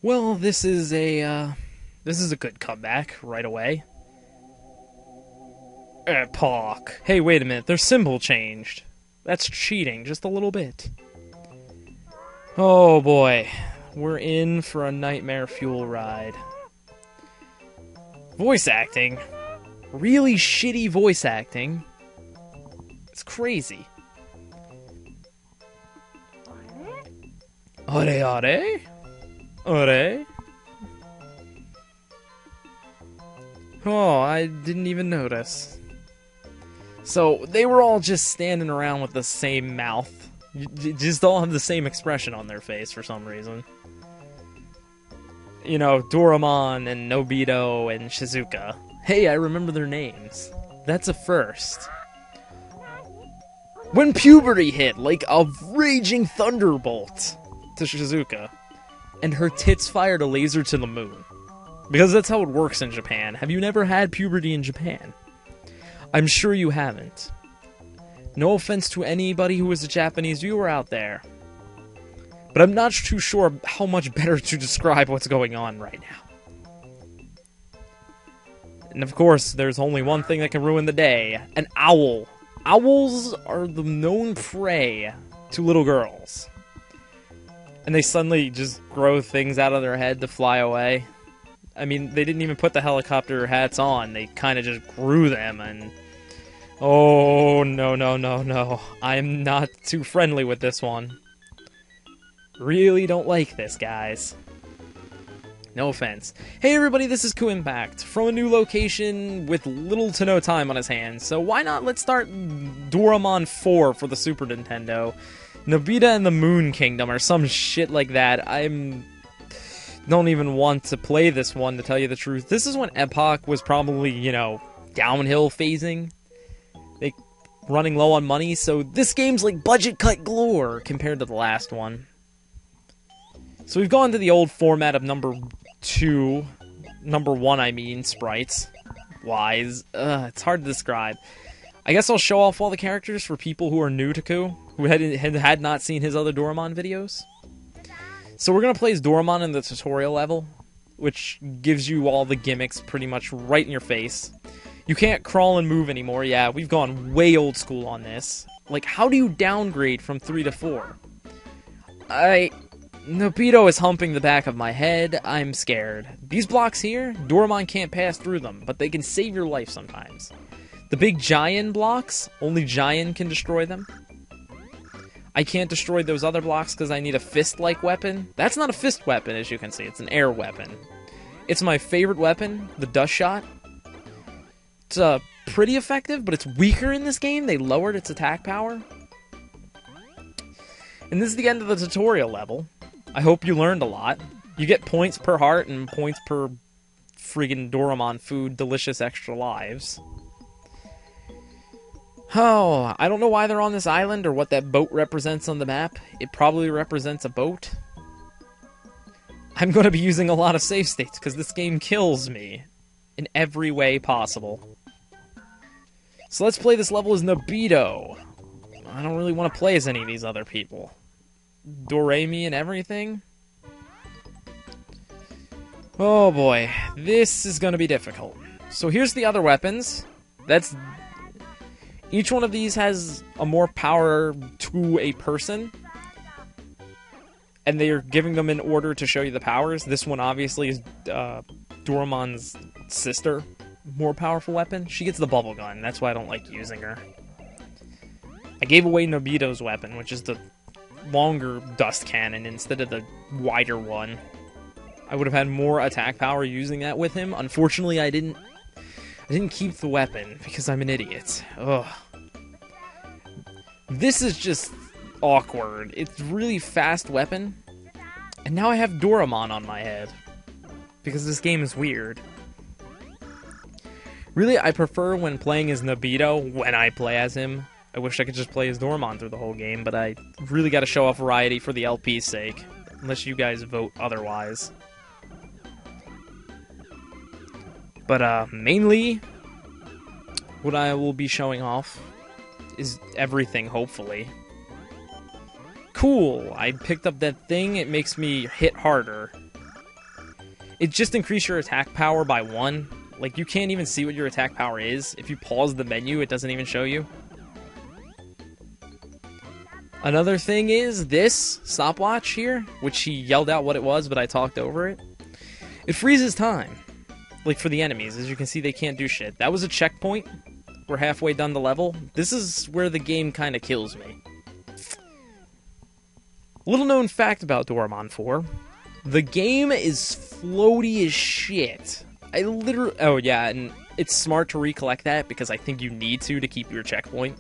Well, this is a good comeback right away. Epoch. Hey, wait a minute. Their symbol changed. That's cheating, just a little bit. Oh boy, we're in for a nightmare fuel ride. Voice acting. Really shitty voice acting. It's crazy. Are? Are? Oh, I didn't even notice. So, they were all just standing around with the same mouth. Just all have the same expression on their face for some reason. You know, Doraemon and Nobito and Shizuka. Hey, I remember their names. That's a first. When puberty hit, like a raging thunderbolt to Shizuka, and her tits fired a laser to the moon. Because that's how it works in Japan. Have you never had puberty in Japan? I'm sure you haven't. No offense to anybody who is a Japanese viewer out there. But I'm not too sure how much better to describe what's going on right now. And of course, there's only one thing that can ruin the day. An owl. Owls are the known prey to little girls. And they suddenly just grow things out of their head to fly away. I mean, they didn't even put the helicopter hats on. They kind of just grew them and... Oh, no, no, no, no. I'm not too friendly with this one. Really don't like this, guys. No offense. Hey everybody, this is KuuImpact, from a new location with little to no time on his hands. So why not let's start Doraemon 4 for the Super Nintendo. Nobita and the Moon Kingdom or some shit like that. Don't even want to play this one, to tell you the truth. This is when Epoch was probably, you know, downhill phasing. They running low on money, so this game's like budget cut galore compared to the last one. So we've gone to the old format of number 1, I mean, sprites. Wise. It's hard to describe. I guess I'll show off all the characters for people who are new to Kuu, who had not seen his other Doraemon videos. So we're going to play as Doraemon in the tutorial level, which gives you all the gimmicks pretty much right in your face. You can't crawl and move anymore. Yeah, we've gone way old school on this. Like, how do you downgrade from 3 to 4? Nobito is humping the back of my head. I'm scared. These blocks here, Doraemon can't pass through them, but they can save your life sometimes. The big giant blocks, only Giant can destroy them. I can't destroy those other blocks because I need a fist-like weapon. That's not a fist weapon, as you can see. It's an air weapon. It's my favorite weapon, the dust shot. It's pretty effective, but it's weaker in this game. They lowered its attack power. And this is the end of the tutorial level. I hope you learned a lot. You get points per heart and points per friggin' Doraemon food, delicious extra lives. Oh, I don't know why they're on this island or what that boat represents on the map. It probably represents a boat. I'm going to be using a lot of save states because this game kills me in every way possible. So let's play this level as Nobito. I don't really want to play as any of these other people. Doraemon and everything. Oh boy, this is going to be difficult. So here's the other weapons. Each one of these has a more power to a person. And they are giving them in order to show you the powers. This one obviously is Doraemon's sister. More powerful weapon. She gets the bubble gun. That's why I don't like using her. I gave away Nobito's weapon, which is the longer dust cannon instead of the wider one. I would have had more attack power using that with him. Unfortunately, I didn't keep the weapon because I'm an idiot. Ugh. This is just awkward. It's a really fast weapon. And now I have Doraemon on my head. Because this game is weird. Really, I prefer when playing as Nobito, when I play as him. I wish I could just play as Doraemon through the whole game, but I really gotta show off variety for the LP's sake. Unless you guys vote otherwise. But, mainly, what I will be showing off is everything, hopefully. Cool! I picked up that thing, it makes me hit harder. It just increased your attack power by 1. Like, you can't even see what your attack power is. If you pause the menu, it doesn't even show you. Another thing is this stopwatch here, which he yelled out what it was, but I talked over it. It freezes time. Like, for the enemies. As you can see, they can't do shit. That was a checkpoint. We're halfway done the level. This is where the game kind of kills me. Little known fact about Doraemon 4. The game is floaty as shit. I literally... Oh, yeah, and it's smart to recollect that because I think you need to keep your checkpoint.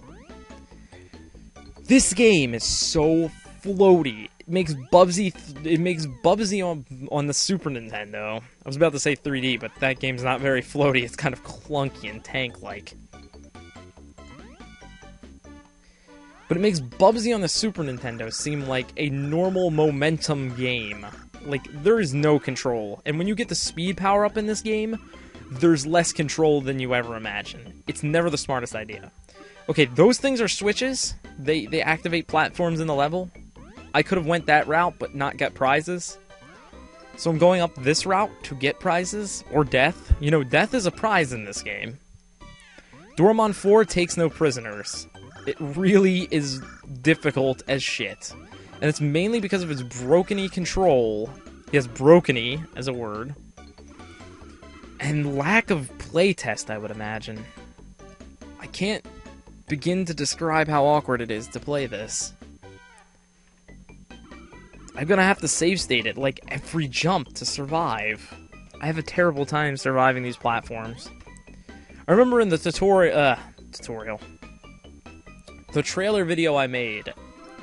This game is so floaty. It makes Bubsy on the Super Nintendo. I was about to say 3D, but that game's not very floaty. It's kind of clunky and tank-like. But it makes Bubsy on the Super Nintendo seem like a normal momentum game. Like, there is no control. And when you get the speed power up in this game, there's less control than you ever imagine. It's never the smartest idea. Okay, those things are switches. They activate platforms in the level. I could have went that route, but not get prizes. So I'm going up this route to get prizes, or death. You know, death is a prize in this game. Doraemon 4 takes no prisoners. It really is difficult as shit. And it's mainly because of its broken-y control. He has broken-y as a word. And lack of playtest, I would imagine. I can't begin to describe how awkward it is to play this. I'm gonna have to save state it, like, every jump to survive. I have a terrible time surviving these platforms. I remember in the the trailer video I made,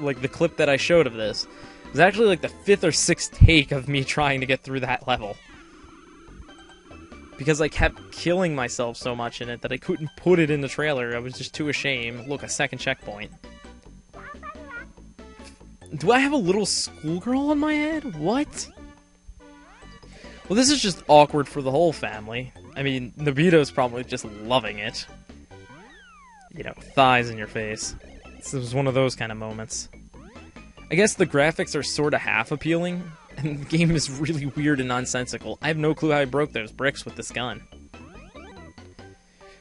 like the clip that I showed of this, was actually like the 5th or 6th take of me trying to get through that level. Because I kept killing myself so much in it that I couldn't put it in the trailer. I was just too ashamed. Look, a second checkpoint. Do I have a little schoolgirl on my head? What? Well, this is just awkward for the whole family. I mean, Nobito's probably just loving it. You know, thighs in your face. This was one of those kind of moments. I guess the graphics are sort of half appealing, and the game is really weird and nonsensical. I have no clue how I broke those bricks with this gun.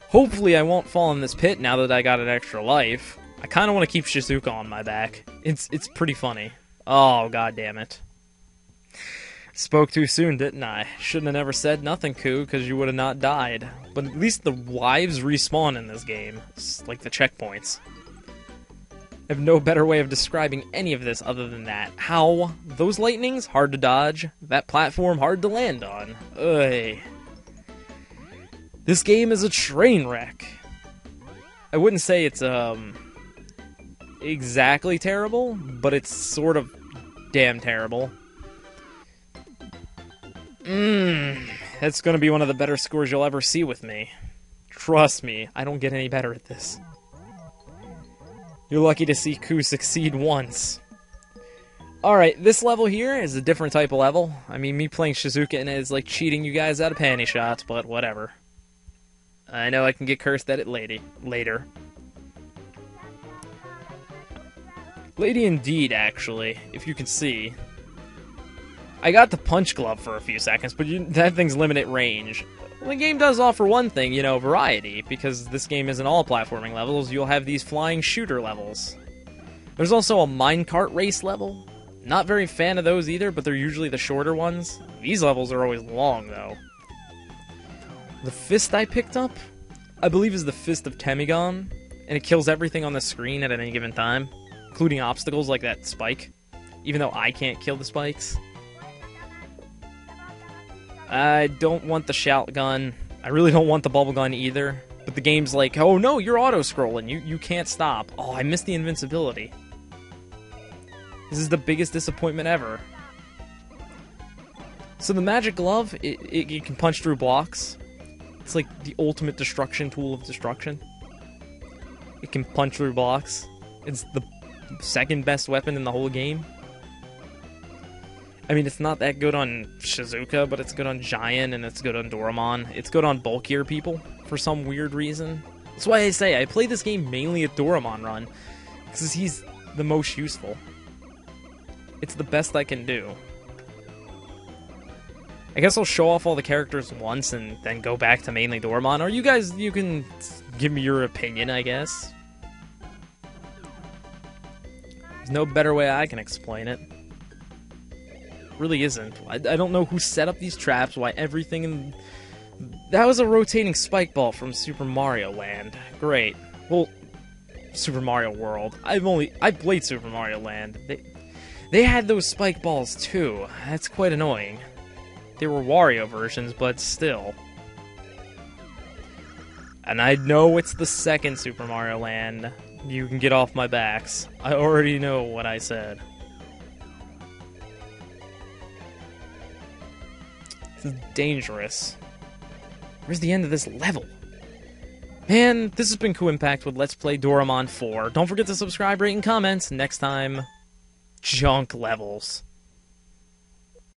Hopefully I won't fall in this pit now that I got an extra life. I kind of want to keep Shizuka on my back. It's pretty funny. Oh, god damn it. Spoke too soon, didn't I? Shouldn't have never said nothing, Kuu, because you would have not died. But at least the lives respawn in this game. It's like the checkpoints. I have no better way of describing any of this other than that. How? Those lightnings? Hard to dodge. That platform hard to land on. Ugh. This game is a train wreck. I wouldn't say it's, exactly terrible, but it's sort of damn terrible. That's gonna be one of the better scores you'll ever see with me. Trust me, I don't get any better at this. You're lucky to see Kuu succeed once. Alright, this level here is a different type of level. I mean, me playing Shizuka in it is like cheating you guys out of panty shots, but whatever. I know I can get cursed at it later. Lady indeed, actually, if you can see. I got the punch glove for a few seconds, but that thing's limited range. Well, the game does offer one thing, you know, variety, because this game isn't all platforming levels. You'll have these flying shooter levels. There's also a minecart race level. Not very fan of those either, but they're usually the shorter ones. These levels are always long, though. The fist I picked up, I believe is the Fist of Temigon, and it kills everything on the screen at any given time, including obstacles like that spike, even though I can't kill the spikes. I don't want the shout gun. I really don't want the bubble gun either. But the game's like, oh no, you're auto-scrolling. You can't stop. Oh, I missed the invincibility. This is the biggest disappointment ever. So the magic glove, it can punch through blocks. It's like the ultimate destruction tool of destruction. It can punch through blocks. It's the second best weapon in the whole game. I mean, it's not that good on Shizuka, but it's good on Giant, and it's good on Doraemon. It's good on bulkier people, for some weird reason. That's why I say I play this game mainly at Doraemon run, because he's the most useful. It's the best I can do. I guess I'll show off all the characters once and then go back to mainly Doraemon. Or you guys, you can give me your opinion, I guess. There's no better way I can explain it. Really isn't. I don't know who set up these traps, why everything in... That was a rotating spike ball from Super Mario Land. Great. Well, Super Mario World. I played Super Mario Land. They had those spike balls too. That's quite annoying. They were Wario versions, but still. And I know it's the second Super Mario Land. You can get off my backs. I already know what I said. This is dangerous. Where's the end of this level? Man, this has been KuuImpact with Let's Play Doraemon 4. Don't forget to subscribe, rate, and comment. Next time, junk levels.